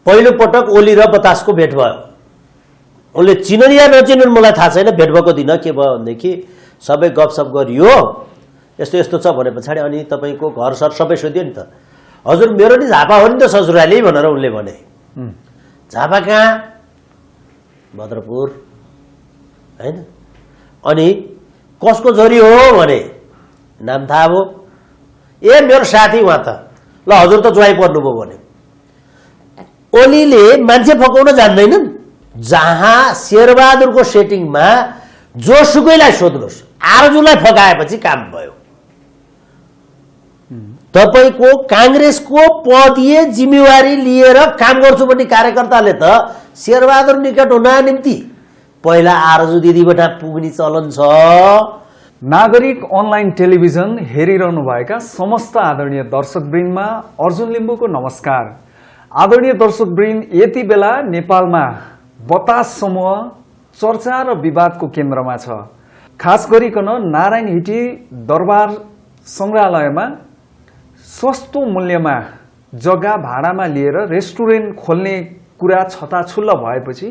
पहिलो पटक ओली र बतासको भेट भयो। उनले चिनन् या नचिनन् मलाई थाहा छैन। भेट भएको दिन के भयो भनेदेखि सबै गफसफ गरियो, यस्तो यस्तो छ भने पछाडि अनि तपाईँको घर सर सबै सोध्यो नि त। हजुर मेरो नि झापा हो नि त ससुराली भनेर उनले भने। झापा कहाँ? भद्रपुर हैन। अनि कसको छोरी हो भने नाम थाहा भयो। ए मेरो साथी उहाँ त। ल हजुर त ज्वाइँ पर्नुभयो भने। ओलीले मान्छे फकाउन जान्दैनन्। जहाँ शेरबहादुरको सेटिङमा जोसुकैलाई सोध्नुहोस्, आरजुलाई फकाएपछि काम भयो। तपाईको कांग्रेसको पदीय जिम्मेवारी लिएर काम गर्छु भन्ने कार्यकर्ताले त शेरबहादुर निकट हुन निम्ति पहिला आरजु दिदीबाट पुग्ने चलन छ। नागरिक अनलाइन टेलिभिजन हेरिरहनुभएका समस्त आदरणीय दर्शकवृन्दमा अर्जुन लिम्बुको नमस्कार। आदरणीय दर्शकवृन्द, यति बेला नेपालमा बतास समूह चर्चा र विवादको केन्द्रमा छ। खास गरिकन नारायण हिटी दरबार संग्रहालयमा सस्तो मूल्यमा जग्गा भाडामा लिएर रेस्टुरेन्ट खोल्ने कुरा छताछुल्ल भएपछि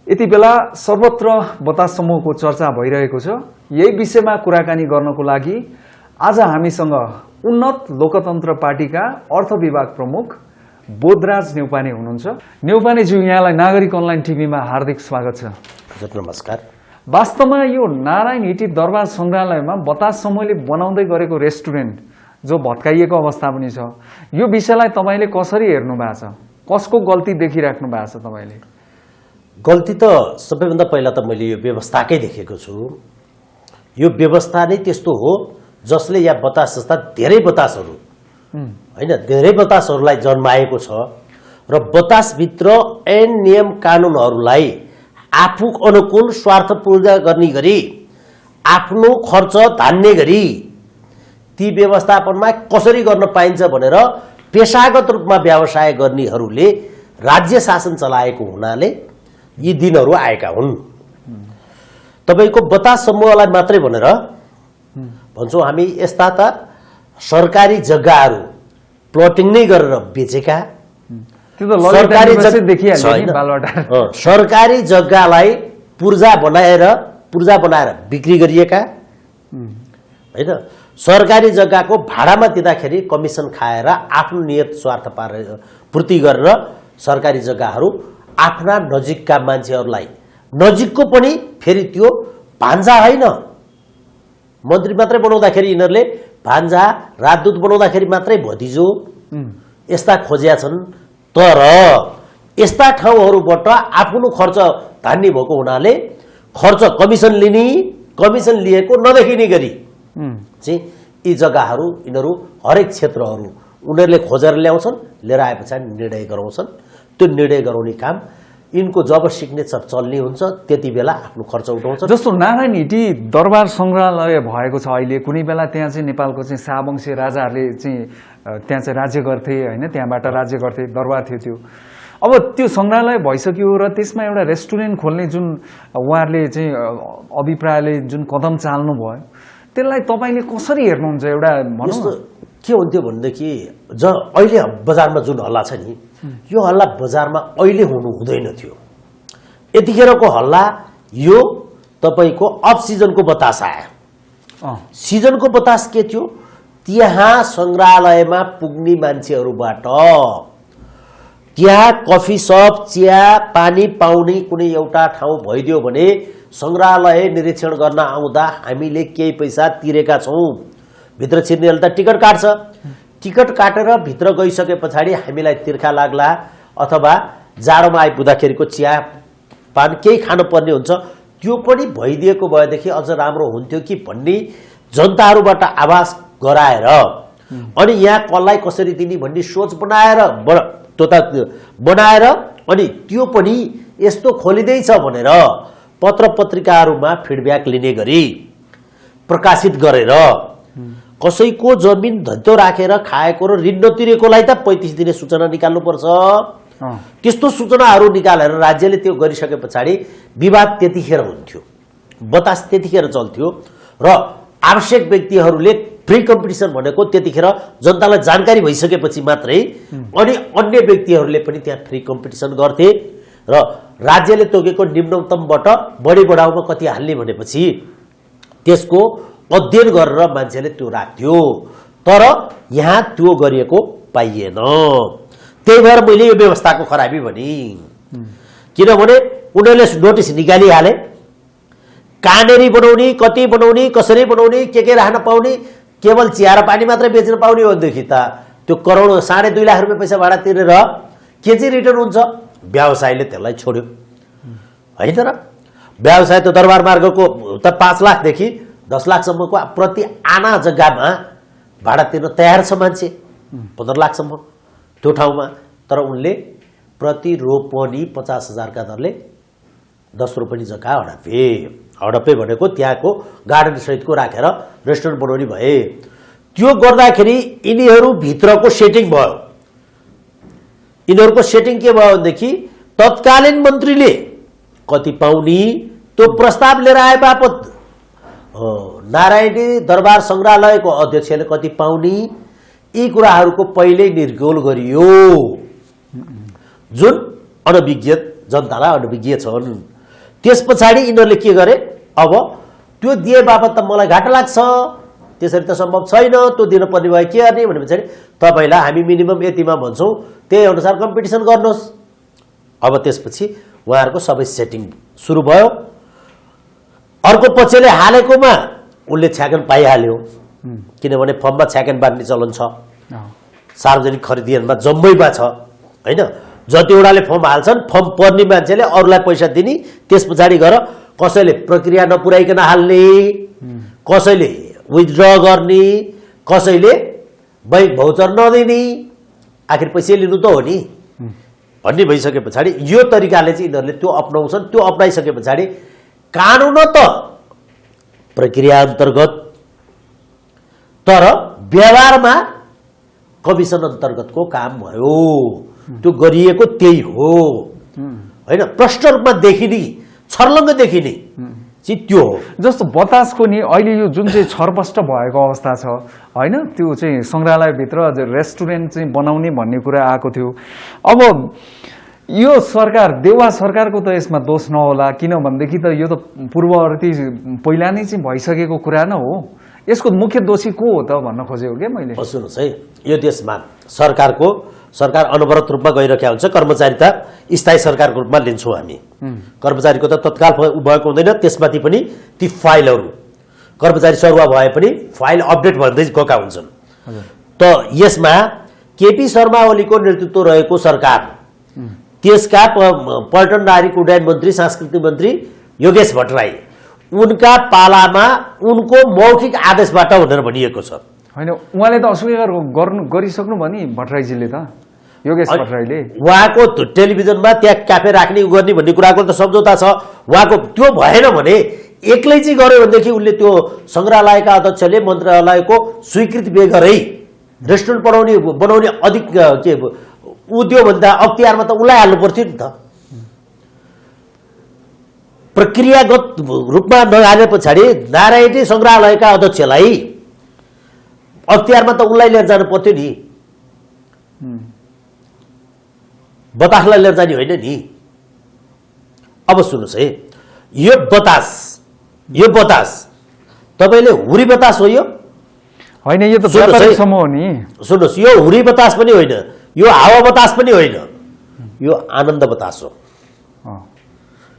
यति बेला सर्वत्र बतास समूहको चर्चा भइरहेको छ। यही विषयमा कुराकानी गर्नको लागि आज हामीसँग उन्नत लोकतन्त्र पार्टीका अर्थ विभाग प्रमुख बोधराज नेउपाने हुनुहुन्छ। नेउपानेज्यू, यहाँलाई नागरिक अनलाइन टिभीमा हार्दिक स्वागत छ। हजुर नमस्कार। वास्तवमा यो नारायण हिटी दरबार संग्रहालयमा बतास समूहले बनाउँदै गरेको रेस्टुरेन्ट जो भत्काइएको अवस्था पनि छ, यो विषयलाई तपाईले कसरी हेर्नु भएको छ? कसको गल्ती देखिराख्नु भएको छ तपाईले? गल्ती त सबैभन्दा पहिला त मैले यो व्यवस्थाकै देखेको छु। यो व्यवस्था नै त्यस्तो हो जसले या बतास जस्ता धेरै बतासहरू हैन, धेरै बतासहरूलाई जन्माएको छ र बतासभित्र ऐन नियम कानुनहरूलाई आफू अनुकूल स्वार्थ पूर्ति गर्ने गरी आफ्नो खर्च धान्ने गरी ती व्यवस्थापनमा कसरी गर्न पाइन्छ भनेर पेशागत रूपमा व्यवसाय गर्नेहरूले राज्य शासन चलाएको हुनाले यी दिनहरू आएका हुन्। तपाईको बतास समूहलाई मात्रै भनेर भन्छौँ हामी, यस्ता त सरकारी जग्गाहरू प्लटिङ नै गरेर बेचेका, सरकारी जग्गालाई पूर्जा बनाएर बिक्री गरिएका हैन, सरकारी जग्गाको भाडामा दिँदाखेरि कमिसन खाएर आफ्नो नियत स्वार्थ पूर्ति गरेर सरकारी जग्गाहरू आफ्ना नजिकका मान्छेहरूलाई, नजिकको पनि फेरि त्यो भान्जा होइन, मन्त्री मात्रै बनाउँदाखेरि यिनीहरूले भान्जा राजदूत बनाउँदाखेरि मात्रै भतिजो यस्ता खोजिया छन्। तर यस्ता ठाउँहरूबाट आफ्नो खर्च धान्ने भएको हुनाले खर्च कमिसन लिने, कमिसन लिएको नदेखिने गरी चाहिँ यी जग्गाहरू यिनीहरू हरेक क्षेत्रहरू उनीहरूले खोजेर ल्याउँछन्, लिएर आए पछाडि निर्णय गराउँछन्। त्यो निर्णय गराउने काम यिनको जब सिग्नेचर चल्ने हुन्छ त्यति बेला आफ्नो खर्च उठाउँछ। जस्तो नारायण हिटी दरबार संग्रहालय भएको छ अहिले, कुनै बेला त्यहाँ चाहिँ नेपालको चाहिँ शाहवंशी राजाहरूले चाहिँ त्यहाँ चाहिँ राज्य गर्थे हैन, त्यहाँबाट राज्य गर्थे, दरबार थियो त्यो। अब त्यो संग्रहालय भइसक्यो र त्यसमा एउटा रेस्टुरेन्ट खोल्ने जुन उहाँहरूले चाहिँ अभिप्रायले जुन कदम चाल्नु भयो, त्यसलाई तपाईले कसरी हेर्नुहुन्छ? एउटा यस्तो के हुन्थ्यो भनेदेखि अहिले बजारमा जुन हल्ला छ नि, यो हल्ला बजारमा अहिले हुनु हुँदैन थियो। यतिखेरको हल्ला यो तपाईको अफ सिजनको बतास आयो। सिजनको बतास के थियो? त्यहाँ संग्रहालयमा पुग्ने मान्छेहरूबाट त्यहाँ कफी सप, चिया पानी पाउने कुनै एउटा ठाउँ भइदियो भने संग्रहालय निरीक्षण गर्न आउँदा हामीले केही पैसा तिरेका छौँ। भित्र छिर्नेले त टिकट काट्छ, टिकट काटेर भित्र गइसके पछाडि हामीलाई तिर्खा लाग्ला अथवा जाडोमा आइपुग्दाखेरिको चिया पान केही खानु पर्ने हुन्छ। त्यो पनि भइदिएको भएदेखि अझ राम्रो हुन्थ्यो कि भन्ने जनताहरूबाट आवाज गराएर अनि यहाँ कसलाई कसरी दिने भन्ने सोच बनाएर अनि त्यो पनि यस्तो खोलिँदैछ भनेर पत्र पत्रिकाहरूमा फिडब्याक लिने गरी प्रकाशित गरेर कसैको जमिन धन्तो राखेर खाएको र ऋण नतिरेकोलाई त 35 दिने सूचना निकाल्नुपर्छ। त्यस्तो सूचनाहरू निकालेर राज्यले त्यो गरिसके पछाडि विवाद त्यतिखेर हुन्थ्यो, बतास त्यतिखेर चल्थ्यो र आवश्यक व्यक्तिहरूले फ्री कम्पिटिसन भनेको त्यतिखेर जनतालाई जानकारी भइसकेपछि मात्रै अनि अन्य व्यक्तिहरूले पनि त्यहाँ फ्री कम्पिटिसन गर्थे र राज्यले तोकेको निम्नतमबाट बढी बढाउमा कति हाल्ने भनेपछि त्यसको अध्ययन गरेर मान्छेले त्यो राख्थ्यो तर यहाँ त्यो गरिएको पाइएन त्यही भएर मैले यो व्यवस्थाको खराबी भने किनभने उनीहरूले नोटिस निकालिहाले कहाँनेरि बनाउने कति बनाउने कसरी बनाउने के राख्न पाउने केवल चिया र पानी मात्रै बेच्न पाउने हो भनेदेखि त त्यो करोड 2.5 लाख रुपियाँ पैसा भाडा तिरेर के चाहिँ रिटर्न हुन्छ व्यवसायले त्यसलाई छोड्यो हैन र व्यवसाय त दरबार मार्गको त 5 लाखदेखि 10 लाखसम्मको प्रति आना जग्गामा भाडा तिर्न तयार छ मान्छे 15 लाखसम्म त्यो ठाउँमा तर उनले प्रति रोपनी 50,000 का दरले 10 रोपनी जग्गा हडपे भनेको त्यहाँको गार्डन सहितको राखेर रेस्टुरेन्ट बनाउने भए त्यो गर्दाखेरि यिनीहरू भित्रको सेटिङ भयो यिनीहरूको सेटिङ के भयो भनेदेखि तत्कालीन मन्त्रीले कति पाउने त्यो प्रस्ताव लिएर आए बापत नारायणी दरबार संग्रहालयको अध्यक्षले कति पाउने यी कुराहरूको पहिल्यै निर्गोल गरियो जुन अनभिज्ञ जनतालाई अनभिज्ञ छन् त्यस पछाडि यिनीहरूले के गरे अब त्यो दिए बापत त मलाई घाटा लाग्छ त्यसरी त सम्भव छैन त्यो दिन पर्ने भयो के गर्ने भने पछाडि तपाईलाई हामी मिनिमम यतिमा भन्छौँ त्यही अनुसार कम्पिटिसन गर्नुहोस् अब त्यसपछि उहाँहरूको सबै सेटिङ सुरु भयो अर्को पक्षले हालेकोमा उनले छ्याकन पाइहाल्यो किनभने फर्ममा छ्याकन बाँड्ने चलन छ सार्वजनिक खरिदमा जम्मैमा छ हैन जतिवटाले फर्म हाल्छन् फर्म पर्ने मान्छेले अरूलाई पैसा दिने त्यस पछाडि गएर कसैले प्रक्रिया नपुर्याइकन हाल्ने कसैले विथड्र गर्ने कसैले बैंक भाउचर नदिने आखिर पैसा लिनु त हो नि भन्ने भइसके पछाडि यो तरिकाले चाहिँ यिनीहरूले त्यो अपनाउँछन् त्यो अपनाइसके पछाडि कानुन त प्रक्रिया अन्तर्गत तर व्यवहारमा कमिसन अन्तर्गतको काम भयो त्यो गरिएको त्यही हो हैन प्रष्ट रूपमा देखिने छर्लङ्ग देखिने चाहिँ त्यो हो जस्तो बतासको नि अहिले यो जुन चाहिँ छरपष्ट भएको अवस्था छ हैन त्यो चाहिँ संग्रहालयभित्र रेस्टुरेन्ट चाहिँ बनाउने भन्ने कुरा आएको थियो अब यो सरकार देउवा सरकारको त यसमा दोष नहोला किनभनेदेखि त यो त पूर्ववर्ती पहिला नै चाहिँ भइसकेको कुरा न हो यसको मुख्य दोषी को हो त भन्न खोजेको के मैले सुन्नुहोस् है यो देशमा सरकार अनवरत रूपमा गइरहेको हुन्छ कर्मचारी त स्थायी सरकारको रूपमा लिन्छौँ हामी कर्मचारीको त तत्काल भएको हुँदैन त्यसमाथि पनि ती फाइलहरू कर्मचारी सरुवा भए पनि फाइल अपडेट भन्दै गएका हुन्छन् त यसमा केपी शर्मा ओलीको नेतृत्व रहेको सरकार त्यसका पर्यटन नागरिक उड्डयन मन्त्री सांस्कृतिक मन्त्री योगेश भट्टराई उनका पालामा उनको मौखिक आदेशबाट भनेर भनिएको छ हैन उहाँले त अस्वीकार गरिसक्नु भने भट्टराईजीले त योगेश भट्टराईले उहाँको टेलिभिजनमा त्यहाँ क्याफे राख्ने गर्ने भन्ने कुराको त सम्झौता छ उहाँको त्यो भएन भने एक्लै चाहिँ गर्यो भनेदेखि उनले त्यो संग्रहालयका अध्यक्षले मन्त्रालयको स्वीकृति बेगरै रेस्टुरेन्ट बनाउने अधिक के उद्योग भन्दा अख्तियारमा त उसलाई हाल्नु पर्थ्यो नि त प्रक्रियागत रूपमा नहाले पछाडि नारायणी संग्रहालयका अध्यक्षलाई अख्तियारमा त उसलाई लिएर जानु पर्थ्यो नि बतासलाई लिएर जाने होइन नि अब सुन्नुहोस् है यो बतास तपाईले हुरी बतास हो यो होइन यो त व्यापारिक समूह हो नि सुन्नुहोस् यो हुरी बतास पनि होइन यो हावा बतास पनि होइन यो आनन्द बतास हो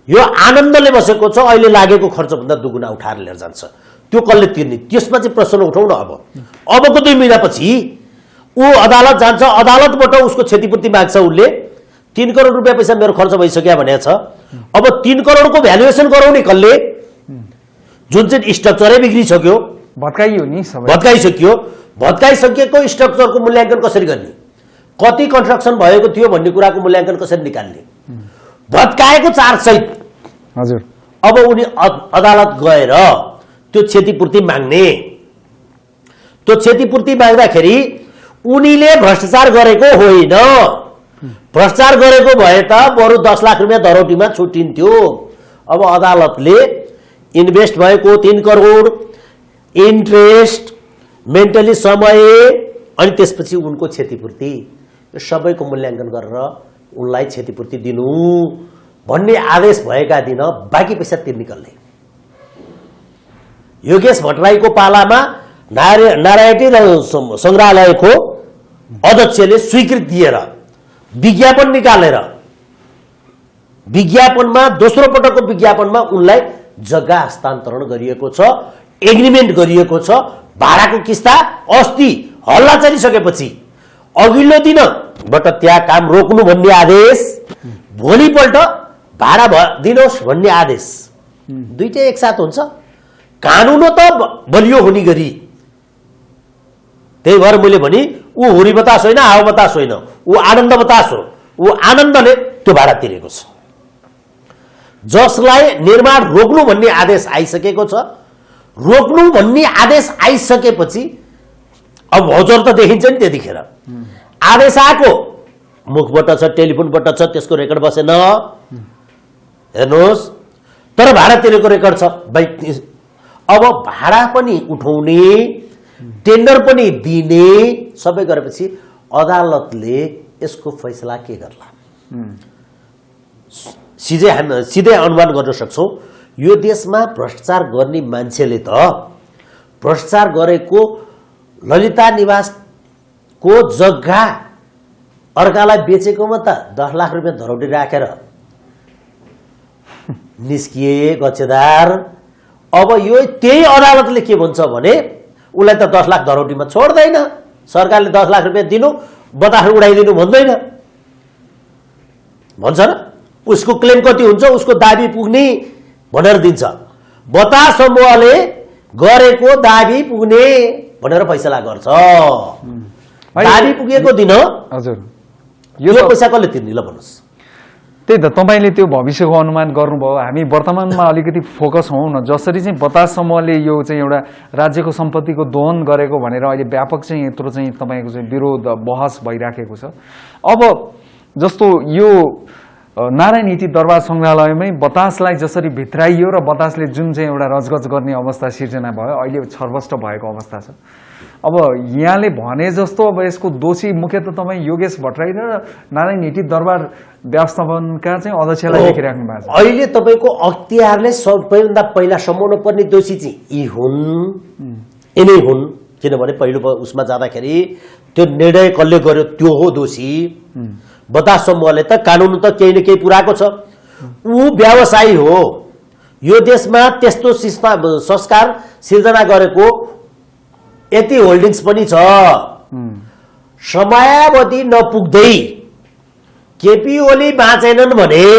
यो आनन्दले बसेको छ अहिले लागेको खर्चभन्दा दुगुना उठाएर लिएर जान्छ त्यो कसले तिर्ने त्यसमा चाहिँ प्रश्न उठाउँ न अबको 2 महिनापछि ऊ अदालत जान्छ अदालतबाट उसको क्षतिपूर्ति माग्छ उसले 3 करोड रुपियाँ पैसा मेरो खर्च भइसक्यो भनेको छ अब 3 करोडको भ्यालुएसन गराउने कसले जुन चाहिँ स्ट्रक्चरै बिग्रिसक्यो भत्काइयो नि सबै भत्काइसक्यो भत्काइसकेको स्ट्रक्चरको मूल्याङ्कन कसरी गर्ने कति कन्स्ट्रक्सन भएको थियो भन्ने कुराको मूल्याङ्कन कसरी निकाल्ने भत्काएको चार्ज सहित हजुर अब उनी अदालत गएर त्यो क्षतिपूर्ति माग्ने त्यो क्षतिपूर्ति माग्दाखेरि उनीले भ्रष्टाचार गरेको होइन भ्रष्टाचार गरेको भए त बरु 10 लाख रुपियाँ धरौटीमा छुटिन्थ्यो अब अदालतले इन्भेस्ट भएको 3 करोड इन्ट्रेस्ट मेन्टली समय अनि त्यसपछि उनको क्षतिपूर्ति, यो सबैको मूल्याङ्कन गरेर उनलाई क्षतिपूर्ति दिनु भन्ने आदेश भएका दिन बाँकी पैसा तिर्ने कसले? योगेश भट्टराईको पालामा नारायणी संग्रहालयको अध्यक्षले स्वीकृति दिएर विज्ञापन निकालेर विज्ञापनमा दोस्रो पटकको विज्ञापनमा उनलाई जग्गा हस्तान्तरण गरिएको छ, एग्रिमेन्ट गरिएको छ। भाडाको किस्ता अस्ति हल्ला चलिसकेपछि अघिल्लो दिनबाट त्यहाँ काम रोक्नु भन्ने आदेश, भोलिपल्ट भाडा दिनुहोस् भन्ने आदेश, दुईटै एकसाथ हुन्छ? कानुन त बलियो हुने गरी। त्यही भएर मैले भने ऊ हुरी बतास होइन, हावा बतास होइन, ऊ आनन्द बतास हो। ऊ आनन्दले त्यो भाडा तिरेको छ। जसलाई निर्माण रोक्नु भन्ने आदेश आइसकेको छ, रोक्नु भन्ने आदेश आइसकेपछि अब भौचर त देखिन्छ नि। त्यतिखेर आदेश आएको मुखबाट छ, टेलिफोनबाट छ, त्यसको रेकर्ड बसेन, हेर्नुहोस्। तर भाडा तिरेको रेकर्ड छ। अब भाडा पनि उठाउने, टेन्डर पनि दिने सबै गरेपछि अदालतले यसको फैसला के गर्ला? सिधै अनुमान गर्न सक्छौँ, यो देशमा भ्रष्टाचार गर्ने मान्छेले त भ्रष्टाचार गरेको ललिता निवासको जग्गा अर्कालाई बेचेकोमा त 10 लाख रुपियाँ धरौटी राखेर निस्किए गच्छेदार। अब यो त्यही अदालतले के भन्छ भने उसलाई त 10 लाख धरौटीमा छोड्दैन, सरकारले 10 लाख रुपियाँ दिनु, बतास उडाइदिनु भन्दैन, भन्छ र? उसको क्लेम कति हुन्छ, उसको दाबी पुग्ने भनेर दिन्छ। बतास समूहले गरेको दाबी पुग्ने भनेर फैसला गर्छ। दाबी पुगेको दिन हजुर यो पैसा कसले तिर्ने ल भन्नुहोस्? त्यही त तपाईँले त्यो भविष्यको अनुमान गर्नुभयो। हामी वर्तमानमा अलिकति फोकस हौँ न। जसरी चाहिँ बतास समूहले यो चाहिँ एउटा राज्यको सम्पत्तिको दोहन गरेको भनेर अहिले व्यापक चाहिँ यत्रो चाहिँ तपाईँको चाहिँ विरोध बहस भइराखेको छ। अब जस्तो यो नारायण हिटी दरबार सङ्ग्रहालयमै बतासलाई जसरी भित्राइयो र बतासले जुन चाहिँ एउटा रजगज गर्ने अवस्था सिर्जना भयो, अहिले छरबष्ट भएको अवस्था छ। अब यहाँले भने जस्तो अब यसको दोषी मुख्यतः तपाईँ योगेश भट्टराई र नारायण हिटी दरबार व्यवस्थापनका चाहिँ अध्यक्षलाई देखिराख्नु भएको छ। अहिले तपाईँको अख्तियारले सबैभन्दा पहिला समाउनु पर्ने दोषी चाहिँ यी हुन्, यिनै हुन्। किनभने पहिलो उसमा जाँदाखेरि त्यो निर्णय कसले गर्यो त्यो हो दोषी। बतास समूहले त कानुन त केही न केही पुऱ्याएको छ। ऊ व्यवसायी हो। यो देशमा त्यस्तो संस्कार सिर्जना गरेको यति होल्डिङ्स पनि छ। समयावधि नपुग्दै केपी ओली बाँचेनन् भने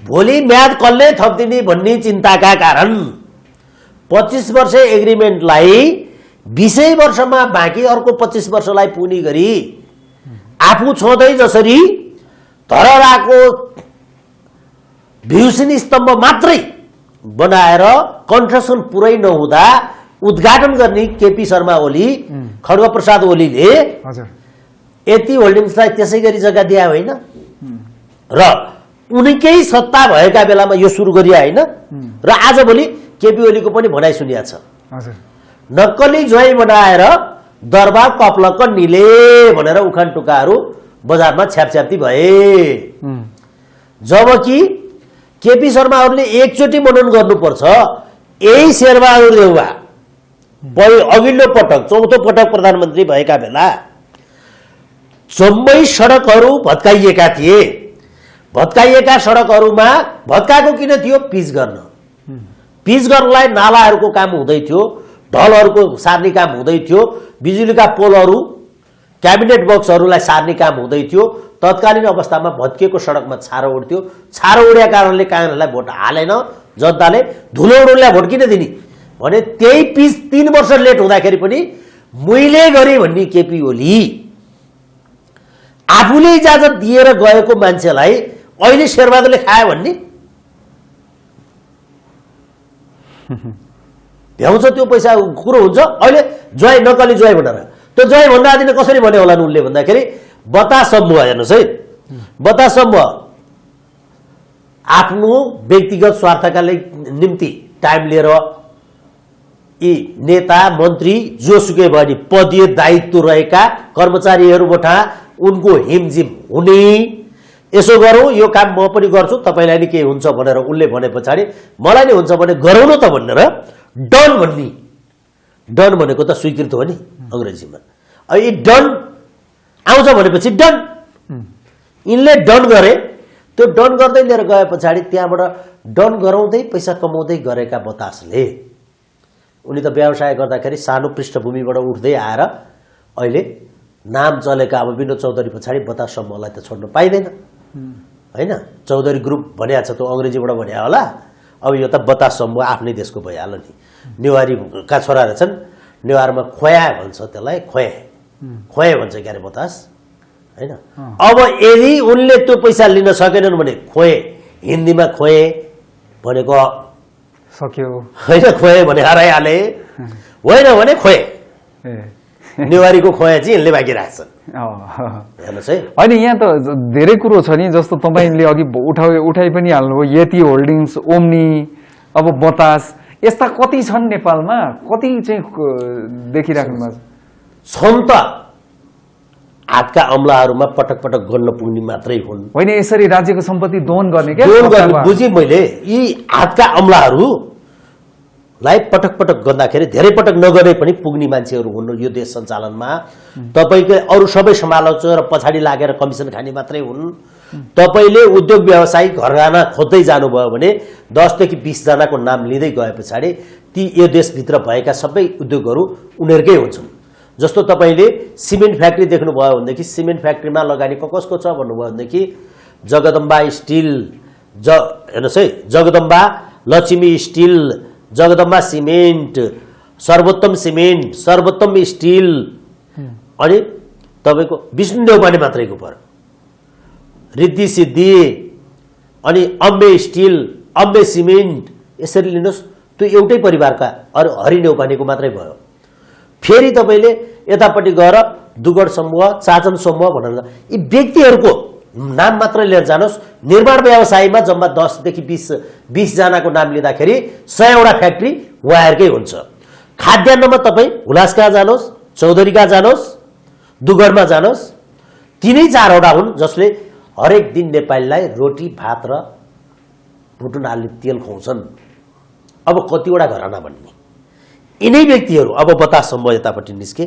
भोलि म्याद कसले थपिदिने भन्ने चिन्ताका कारण 25 वर्ष एग्रिमेन्टलाई 20 वर्षमा बाँकी अर्को 25 वर्षलाई पुग्ने गरी आफू छँदै जसरी धरहराको भ्युसिन स्तम्भ मात्रै बनाएर कन्स्ट्रक्सन पुरै नहुँदा उद्घाटन गर्ने केपी शर्मा ओली, खड्गप्रसाद ओलीले यति होल्डिङ्सलाई त्यसै गरी जग्गा दिए होइन र उनकै सत्ता भएका बेलामा यो सुरु गरिया होइन। र आजभोलि केपी ओलीको पनि भनाइ सुनिया छ, नक्कली ज्वाइँ बनाएर दरबार कप्लक्क निले भनेर उखान टुक्काहरू बजारमा छ्यापछ्याप्ती भए। जबकि केपी शर्माहरूले एकचोटि मनन गर्नुपर्छ, यही शेरबहादुर देउवा अघिल्लो पटक चौथो पटक प्रधानमन्त्री भएका बेला जम्मै सडकहरू भत्काइएका थिए। भत्काइएका सडकहरूमा भत्काएको किन थियो? पिच गर्न। पिच गर्नलाई नालाहरूको काम हुँदै थियो, ढलहरूको सार्ने काम हुँदै थियो, बिजुलीका पोलहरू, क्याबिनेट बक्सहरूलाई सार्ने काम हुँदै थियो। तत्कालीन अवस्थामा भत्किएको सडकमा छारो उड्थ्यो। छारो उड्या कारणले काङ्ग्रेसलाई भोट हालेन जनताले। धुलो उड्नेलाई भोट किन दिने भने त्यही पिच 3 वर्ष लेट हुँदाखेरि पनि मैले गरेँ भन्ने केपी ओली आफूले इजाजत दिएर गएको मान्छेलाई अहिले शेरबहादुरले खायो भन्ने भ्याउँछ। त्यो पैसा कुरो हुन्छ। अहिले ज्वाइँ नक्कली ज्वाइँ भनेर त्यो ज्वाइँ भन्दा आदिन कसरी भन्यो होला उनले भन्दाखेरि बतास समूह, हेर्नुहोस् है, बतास समूह आफ्नो व्यक्तिगत स्वार्थका निम्ति टाइम लिएर यी नेता मन्त्री जोसुकै भयो नि पदीय दायित्व रहेका कर्मचारीहरूबाट उनको हिमजिम हुने, यसो गरौँ यो काम म पनि गर्छु तपाईँलाई नि के हुन्छ भनेर उनले भने पछाडि मलाई नि हुन्छ भने गरौँ न त भनेर डन भन्ने, डन भनेको त स्वीकृत हो नि अङ्ग्रेजीमा। अब यी डन आउँछ भनेपछि डन, यिनले डन गरे, त्यो डन गर्दै लिएर गए पछाडि त्यहाँबाट डन गराउँदै पैसा कमाउँदै गरेका बतासले उनी त व्यवसाय गर्दाखेरि सानो पृष्ठभूमिबाट उठ्दै आएर अहिले नाम चलेका अब विनोद चौधरी पछाडि बतास समूहलाई त छोड्न पाइँदैन होइन। चौधरी ग्रुप भनिएको छ, त्यो अङ्ग्रेजीबाट भन्या होला। अब यो त बतास समूह आफ्नै देशको भइहाल्यो नि। नेवारीका छोरा रहेछन्, नेवारमा खोया भन्छ त्यसलाई, खोया भन्छ क्यारे बतास होइन। अब यदि उनले त्यो पैसा लिन सकेनन् भने खोए, हिन्दीमा खोए भनेको सक्यो होइन, खोए भने हराइहाले, होइन भने खोए, नेवारीको खोया चाहिँ यिनले बाँकी राख्छन्। हेर्नुहोस् है, होइन यहाँ त धेरै कुरो छ नि, जस्तो तपाईँले अघि उठाइ पनि हाल्नुभयो, यति होल्डिङ्स, ओम्नी, अब बतास, यस्ता कति छन् नेपालमा, कति चाहिँ देखिराख्नु भएको छन् त हातका अमलाहरूमा पटक पटक गर्न पुग्ने मात्रै हुन्। होइन यसरी राज्यको सम्पत्ति दोहन गर्ने क्या, बुझेँ मैले। यी हातका अमलाहरूलाई पटक पटक गर्दाखेरि धेरै पटक नगरे पनि पुग्ने मान्छेहरू हुन् यो देश सञ्चालनमा। तपाईँको अरू सबै सम्हाल्छ र पछाडि लागेर कमिसन खाने मात्रै हुन्। तपाईँले उद्योग व्यवसायी घरगाना खोज्दै जानुभयो भने 10 देखि 20 जनाको नाम लिँदै गए पछाडि ती यो देशभित्र भएका सबै उद्योगहरू उनीहरूकै हुन्छन्। जस्तो तपाईँले सिमेन्ट फ्याक्ट्री देख्नुभयो भनेदेखि सिमेन्ट फ्याक्ट्रीमा लगानी कसको छ भन्नुभयो भनेदेखि जगदम्बा स्टिल, हेर्नुहोस् है, जगदम्बा लक्ष्मी स्टिल, जगदम्बा सिमेन्ट, सर्वोत्तम सिमेन्ट, सर्वोत्तम स्टिल, अनि तपाईँको विष्णु देउपाने मात्रैको पर रिद्धि सिद्धि, अनि अम्बे स्टिल, अम्बे सिमेन्ट, यसरी लिनुहोस्। त्यो एउटै परिवारका अरू हरि नेउपानेको मात्रै भयो। फेरि तपाईँले यतापट्टि गएर दुगड समूह, चाचन समूह भनेर यी व्यक्तिहरूको नाम मात्र लिएर जानुहोस्। निर्माण व्यवसायमा जम्मा 10 देखि 20 जनाको नाम लिँदाखेरि 100 वटा फ्याक्ट्री उहाँहरूकै हुन्छ। खाद्यान्नमा तपाईँ हुलासका जानुहोस्, चौधरीका जानुहोस्, दुगडमा जानुहोस्, 3-4 वटा हुन् जसले हरेक दिन नेपालीलाई रोटी भात र भुटुन आलु तेल खुवाउँछन्। अब कतिवटा घराना भन्ने यिनै व्यक्तिहरू। अब बतास समूह यतापट्टि निस्के,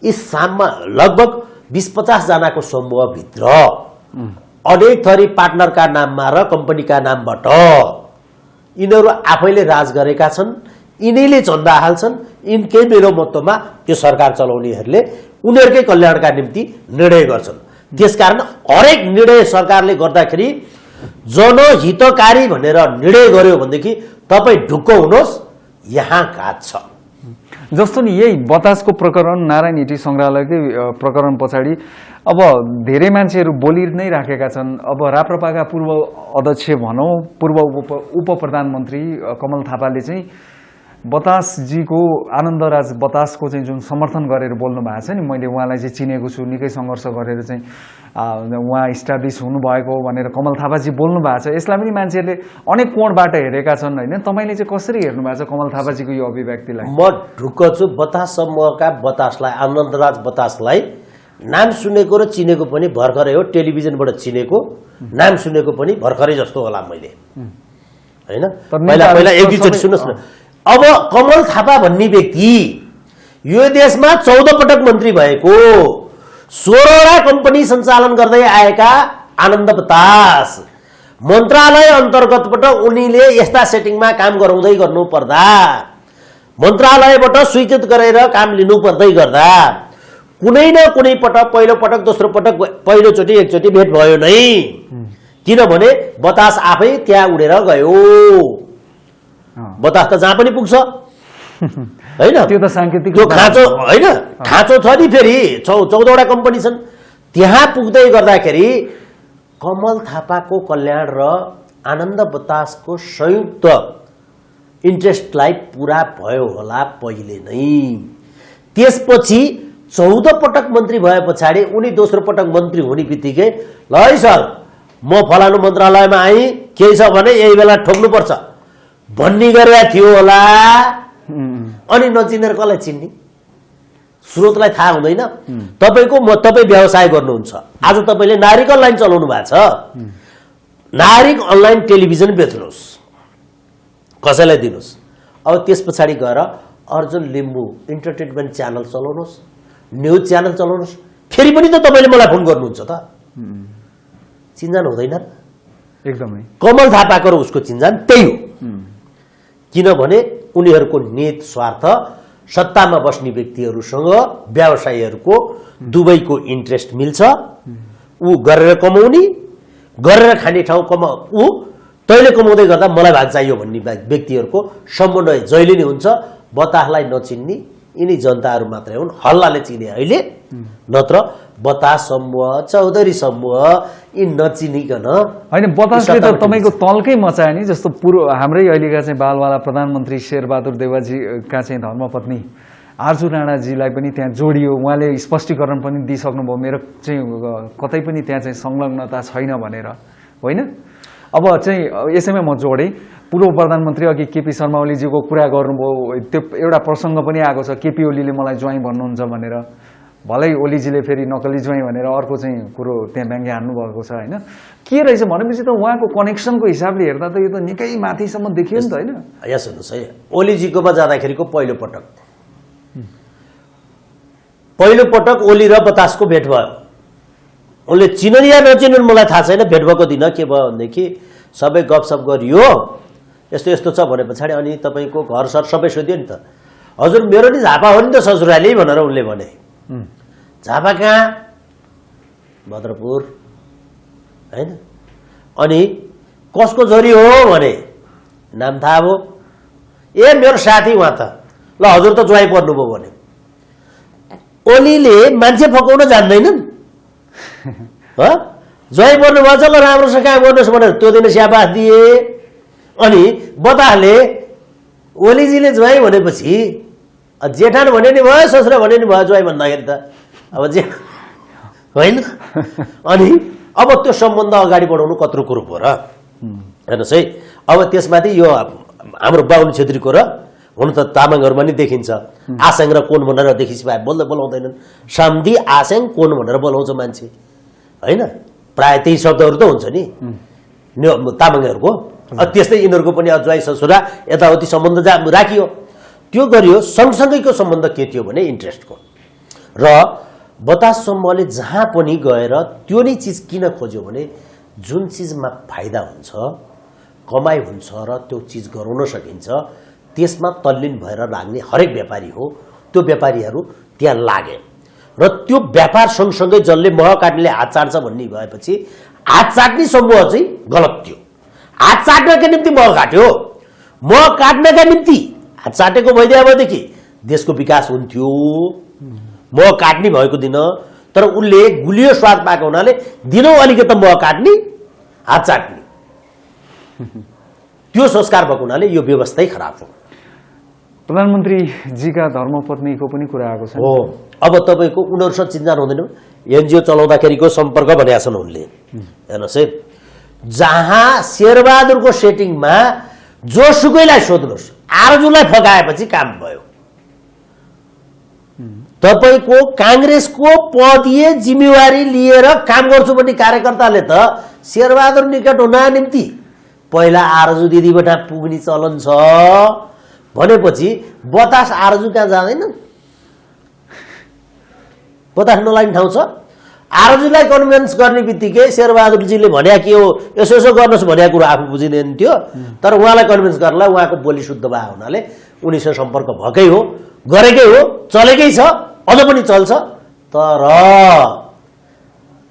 यी साममा लगभग 20-50 जनाको समूहभित्र अनेक थरी पार्टनरका नाममा र कम्पनीका नामबाट यिनीहरू आफैले राज गरेका छन्, यिनैले चन्दा हाल्छन्, यिनकै मेरोमत्वमा त्यो सरकार चलाउनेहरूले उनीहरूकै कल्याणका निम्ति निर्णय गर्छन्। त्यसकारण हरेक निर्णय सरकारले गर्दाखेरि जनहितकारी भनेर निर्णय गर्यो भनेदेखि तपाईँ ढुक्क हुनुहोस्, यहाँ घात छ। जस्तो नि यही बतासको प्रकरण, नारायण हिटी सङ्ग्रहालयकै प्रकरण पछाडि अब धेरै मान्छेहरू बोलि नै राखेका छन्। अब राप्रपाका पूर्व अध्यक्ष भनौँ, पूर्व उप प्रधानमन्त्री कमल थापाले चाहिँ बतासजीको, आनन्दराज बतासको चाहिँ जुन समर्थन गरेर बोल्नु भएको छ नि, मैले उहाँलाई चाहिँ चिनेको छु, निकै सङ्घर्ष गरेर चाहिँ उहाँ इस्टाब्लिस हुनुभएको भनेर कमल थापाजी बोल्नु भएको छ। यसलाई पनि मान्छेहरूले अनेक कोणबाट हेरेका छन् होइन। तपाईँले चाहिँ कसरी हेर्नु भएको छ कमल थापाजीको यो अभिव्यक्तिलाई? म ढुक्क छु। बतास समूहका बतासलाई, आनन्दराज बतासलाई नाम सुनेको र चिनेको पनि भर्खरै हो, टेलिभिजनबाट चिनेको, नाम सुनेको पनि भर्खरै जस्तो होला मैले, होइन। पहिला एक दुईचोटि सुन्नुहोस् न। अब कमल थापा भन्ने व्यक्ति यो देशमा 14 पटक मन्त्री भएको, 16वटा कम्पनी सञ्चालन गर्दै आएका आनन्द बतास, मन्त्रालय अन्तर्गतबाट उनीले यस्ता सेटिङमा काम गराउँदै गर्नु पर्दा, मन्त्रालयबाट स्वीकृत गरेर काम लिनु पर्दै गर्दा कुनै न कुनै पटक, पहिलो पटक, दोस्रो पटक, पहिलोचोटि एकचोटि भेट भयो नै। किनभने बतास आफै त्यहाँ उडेर गयो। बतास त जहाँ पनि पुग्छ होइन, त्यो त सांकेतिक, त्यो खाँचो होइन, खाँचो छ नि। फेरि 14वटा कम्पनी छन्, त्यहाँ पुग्दै गर्दाखेरि कमल थापाको कल्याण र आनन्द बतासको संयुक्त इन्ट्रेस्टलाई पुरा भयो होला पहिले नै। त्यसपछि 14 पटक मन्त्री भए पछाडि उनी दोस्रो पटक मन्त्री हुने बित्तिकै ल है सर म फलानु मन्त्रालयमा आएँ, केही छ भने यही बेला ठोक्नुपर्छ भन्ने गरेका थियो होला। अनि नचिनेर कसलाई चिन्ने? स्रोतलाई थाहा हुँदैन। तपाईँ व्यवसाय गर्नुहुन्छ, आज तपाईँले नागरिक अनलाइन चलाउनु भएको छ, नागरिक अनलाइन टेलिभिजन बेच्नुहोस्, कसैलाई दिनुहोस्। अब त्यस पछाडि गएर अर्जुन लिम्बू इन्टरटेनमेन्ट च्यानल चलाउनुहोस्, न्युज च्यानल चलाउनुहोस्, फेरि पनि त तपाईँले मलाई फोन गर्नुहुन्छ त, चिन्जान हुँदैन? एकदमै कमल थापाको र उसको चिन्जान त्यही हो। किनभने उनीहरूको नीत स्वार्थ सत्तामा बस्ने व्यक्तिहरूसँग व्यवसायीहरूको दुवैको इन्ट्रेस्ट मिल्छ। ऊ गरेर कमाउने, गरेर खाने ठाउँ ऊ तैँले कमाउँदै गर्दा मलाई भाग चाहियो भन्ने व्यक्तिहरूको समन्वय जहिले नै हुन्छ। बतासलाई नचिन्ने यिनी जनताहरू मात्रै हुन्, हल्लाले चिने अहिले, नत्र बतास समूह, चौधरी समूह यी नचिनिकन होइन। बतासले त तपाईँको तल्कै मचायो नि। जस्तो हाम्रै अहिलेका चाहिँ बालवाला प्रधानमन्त्री शेरबहादुर देवाजीका चाहिँ धर्मपत्नी आर्जु राणाजीलाई पनि त्यहाँ जोडियो। उहाँले स्पष्टीकरण पनि दिइसक्नुभयो, मेरो चाहिँ कतै पनि त्यहाँ चाहिँ संलग्नता छैन भनेर, होइन? अब चाहिँ यसैमा म जोडेँ, पूर्व प्रधानमन्त्री अघि केपी शर्मा ओलीजीको कुरा गर्नुभयो, त्यो एउटा प्रसङ्ग पनि आएको छ, केपी ओलीले मलाई ज्वाइँ भन्नुहुन्छ भनेर। भलै ओलीजीले फेरि नकली ज्वाइँ भनेर अर्को चाहिँ कुरो त्यहाँ व्यङ्ग्य हान्नुभएको छ, होइन? के रहेछ भनेपछि त उहाँको कनेक्सनको हिसाबले हेर्दा त यो त निकै माथिसम्म देखियो नि त, होइन? यहाँ सुन्नुहोस् है, ओलीजीकोमा जाँदाखेरिको पहिलो पटक ओली र बतासको भेट भयो। उनले चिनन् या नचिनन् मलाई थाहा छैन, भेट भएको दिन के भयो भनेदेखि सबै गफसफ गरियो, यस्तो यस्तो छ भने पछाडि अनि तपाईँको घर सर सबै सोध्यो नि त। हजुर मेरो नि झापा हो नि त ससुराली भनेर उनले भने। झापा कहाँ? भद्रपुर, होइन? अनि कसको छोरी हो भने नाम थाहा भयो। ए मेरो साथी उहाँ त। ल हजुर त ज्वाइँ पर्नुभयो भने। ओलीले मान्छे फकाउन जान्दैनन्, ज्वाइँ पर्नुभएको छ, ल राम्रोसँग काम गर्नुहोस् भनेर त्यो दिन स्याबास दिए। अनि बतासले ओलीजीले ज्वाइँ भनेपछि जेठान भने नि भयो, ससुरा भने नि भयो, ज्वाइँ भन्दाखेरि त अब होइन? अनि अब त्यो सम्बन्ध अगाडि बढाउनु कत्रो कुरो पो र, हेर्नुहोस् है। अब त्यसमाथि यो हाम्रो बाहुन छेत्रीको र हुन त तामाङहरूमा नि देखिन्छ, आसाङ र कोन भनेर देखिस भए बोलाउँदैनन्। साम्दी आसाङ कोन भनेर बोलाउँछ मान्छे, होइन? प्रायः त्यही शब्दहरू त हुन्छ नि तामाङहरूको। त्यस्तै यिनीहरूको पनि ज्वाइँ ससुरा यताउति सम्बन्ध राखियो। त्यो गरियो। सँगसँगैको सम्बन्ध के थियो भने इन्ट्रेस्टको। र बतास समूहले जहाँ पनि गएर त्यो नै चिज किन खोज्यो भने जुन चिजमा फाइदा हुन्छ, कमाइ हुन्छ र त्यो चिज गराउन सकिन्छ, त्यसमा तल्लीन भएर लाग्ने हरेक व्यापारी हो, त्यो व्यापारीहरू त्यहाँ लागे। र त्यो व्यापार सँगसँगै जसले मह काट्नेले हात चाट्छ भन्ने भएपछि हात चाट्ने समूह चाहिँ गलत थियो। हात चाट्नका निम्ति मह काट्यो, मह काट्नका निम्ति हात चाटेको भइदिएदेखि देशको विकास हुन्थ्यो। मह काट्ने भएको दिन, तर उनले गुलियो स्वाद पाएको हुनाले दिनौँ अलिकति मह काट्ने हात चाट्ने, त्यो संस्कार भएको हुनाले यो व्यवस्थै खराब हो। प्रधानमन्त्रीजीका धर्मपत्नीको पनि कुरा आएको छ हो। अब तपाईँको उनीहरूसँग चिन्जान हुँदैन। एनजिओ चलाउँदाखेरिको सम्पर्क भनेका छन् उनले, हेर्नुहोस् है। जहाँ शेरबहादुरको सेटिङमा जोसुकैलाई सोध्नुहोस्, आरजुलाई फकाएपछि काम भयो। तपाईँको काङ्ग्रेसको पदीय जिम्मेवारी लिएर काम गर्छु भन्ने कार्यकर्ताले त शेरबहादुर निकट हुन निम्ति पहिला आरजु दिदीबाट पुग्ने चलन छ भनेपछि बतास आरजु कहाँ जाँदैन? बतास नलाग्ने ठाउँ छ। आरजुलाई कन्भिन्स गर्ने बित्तिकै शेरबहादुरजीले भन्या के हो, यसो यसो गर्नुहोस् भन्या कुरो आफू बुझिँदैन थियो, तर उहाँलाई कन्भिन्स गर्नलाई उहाँको बोली शुद्ध भएको हुनाले उनीसँग सम्पर्क भएकै हो, गरेकै हो, चलेकै छ, अझ पनि चल्छ। तर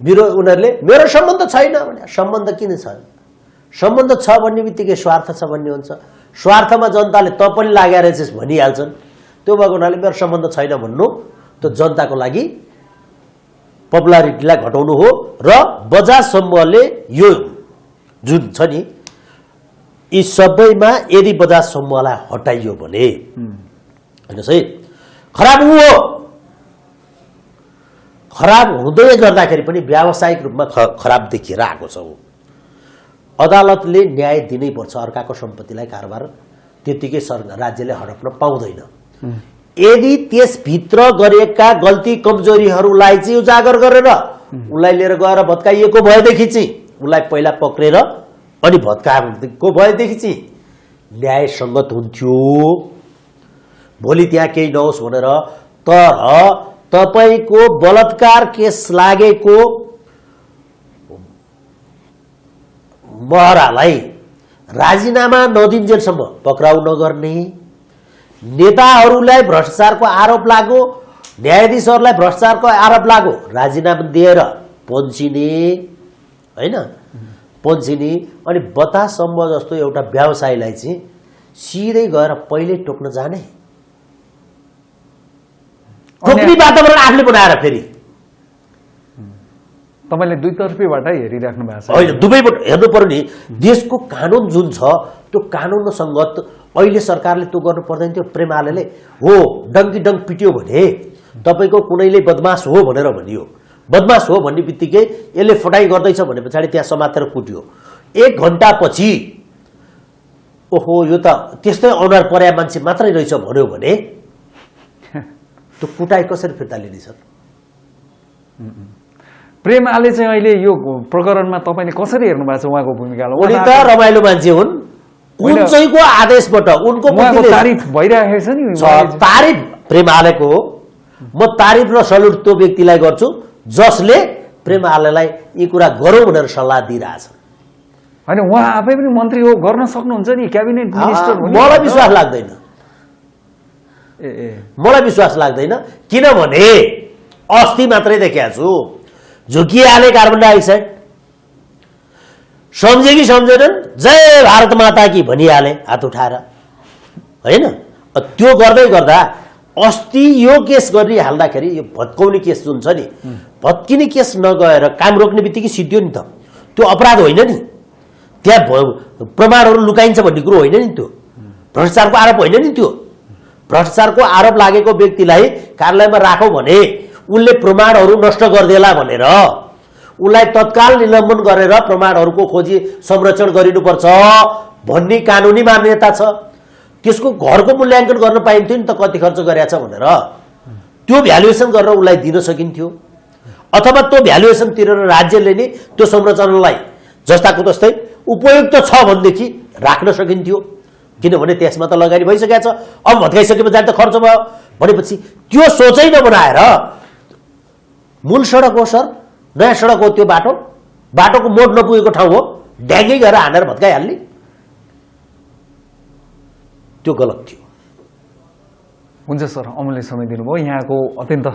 उनीहरूले मेरो सम्बन्ध छैन भने सम्बन्ध किन छ? सम्बन्ध छ भन्ने बित्तिकै स्वार्थ छ भन्ने हुन्छ। स्वार्थमा जनताले त पनि लागेर रहेछस् भनिहाल्छन्। त्यो भएको हुनाले मेरो सम्बन्ध छैन भन्नु त्यो जनताको लागि पपुलारिटीलाई घटाउनु हो। र बजाज समूहले यो जुन छ नि, यी सबैमा यदि बजाज समूहलाई हटाइयो भने हेर्नुहोस् है, खराब हो। खराब हुँदै गर्दाखेरि पनि व्यावसायिक रूपमा खराब देखिएर आएको छ। अदालतले न्याय दिनै पर्छ। अर्काको सम्पत्तिलाई कारोबार त्यतिकै राज्यले हडप्न पाउँदैन। यदि त्यसभित्र गरेका गल्ती कमजोरीहरूलाई चाहिँ उजागर गरेर उसलाई लिएर गएर भत्काइएको भएदेखि चाहिँ उसलाई पहिला पक्रेर अनि भत्काएको भएदेखि चाहिँ न्याय सङ्गत हुन्थ्यो। भोलि त्यहाँ केही नहोस् भनेर। तर तपाईको बलात्कार केस लागेको महरालाई राजीनामा नदिन्जेलसम्म पक्राउ नगर्ने, नेताहरूलाई भ्रष्टाचारको आरोप लाग्यो, न्यायाधीशहरूलाई भ्रष्टाचारको आरोप लाग्यो, राजीनामा दिएर पन्चिने हैन, पन्चिने। अनि बतासम्म जस्तो एउटा व्यवसायीलाई चाहिँ सिधै गएर पहिले टोक्न जाने, टोक्ने वातावरण आफूले बनाएर फेरि तपाईले दुईतर्फीबाट हेरिराख्नु भएको छ। होइन, दुवैबाट हेर्नु पर्यो नि। देशको कानुन जुन छ त्यो कानुनसङ्गत अहिले सरकारले त्यो गर्नु पर्दैन थियो। प्रेमाले हो डङ्की डङ्क पिट्यो भने तपाईँको कुनैले बदमास हो भनेर भनियो, बदमास हो भन्ने बित्तिकै यसले फटाइ गर्दैछ भने पछाडि त्यहाँ समातेर कुट्यो। 1 घण्टापछि ओहो यो त त्यस्तै अनुहार पर्या मान्छे मात्रै रहेछ भन्यो भने त्यो कुटाइ कसरी फिर्ता लिने सर? प्रेमाले चाहिँ अहिले यो प्रकरणमा तपाईले कसरी हेर्नु भएको छ उहाँको भूमिकालाई? उनी त रमाइलो मान्छे हुन्। कुन चाहिँको आदेशबाट उनको तारिफ भइरहेको छ नि। तारिफ प्रेमालेको हो। म तारिफ र सल्युट त्यो व्यक्तिलाई गर्छु जसले प्रेमालेलाई यी कुरा गरौँ भनेर सल्लाह दिइरहेछ। होइन, उहाँ आफै पनि मन्त्री हो, गर्न सक्नुहुन्छ नि, क्याबिनेट मिनिस्टर हो। मलाई विश्वास लाग्दैन, मलाई विश्वास लाग्दैन। किनभने अस्ति मात्रै देखेको छु झुकिहाले कार्बन डाइअक्साइड, सम्झे कि सम्झेनन्, जय भारत माता की भनिहाले हात उठाएर होइन। त्यो गर्दै गर्दा अस्ति यो केस गरिहाल्दाखेरि यो भत्काउने केस जुन छ नि, भत्किने केस नगएर काम रोक्ने बित्तिकै सिद्धियो नि त। त्यो अपराध होइन नि, त्यहाँ प्रमाणहरू लुकाइन्छ भन्ने कुरो होइन नि, त्यो भ्रष्टाचारको आरोप होइन नि। त्यो भ्रष्टाचारको आरोप लागेको व्यक्तिलाई कार्यालयमा राखौँ भने उनले प्रमाणहरू नष्ट गरिदेला भनेर उनलाई तत्काल निलम्बन गरेर प्रमाणहरूको खोजी संरक्षण गरिनुपर्छ भन्ने कानुनी मान्यता छ। त्यसको घरको मूल्याङ्कन गर्न पाइन्थ्यो नि त, कति खर्च गरेछ भनेर। त्यो भ्यालुएसन गरेर उसलाई दिन सकिन्थ्यो, अथवा त्यो भ्यालुएसन तिरेर राज्यले नि त्यो संरचनालाई जस्ताको तस्तै उपयुक्त छ भनेदेखि राख्न सकिन्थ्यो। किनभने त्यसमा त लगानी भइसकेको छ, अब भत्काइसके पछाडि त खर्च भयो भनेपछि त्यो सोचै नबनाएर मूल सडक हो सर, नयाँ सडक हो त्यो बाटोको मोड नपुगेको ठाउँ हो, ड्याङ्गै गएर हानेर भत्काइहाल्ने, त्यो गलत थियो। हुन्छ सर, अमूल्य समय दिनुभयो। यहाँको अत्यन्त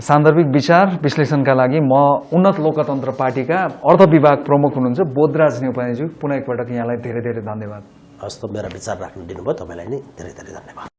सान्दर्भिक विचार विश्लेषणका लागि म उन्नत लोकतन्त्र पार्टीका अर्थ विभाग प्रमुख हुनुहुन्छ बोधराज नेउपानेज्यू, पुनः एकपटक यहाँलाई धेरै धेरै धन्यवाद। हस् त, मेरा विचार राख्न दिनुभयो, तपाईँलाई नै धेरै धेरै धन्यवाद।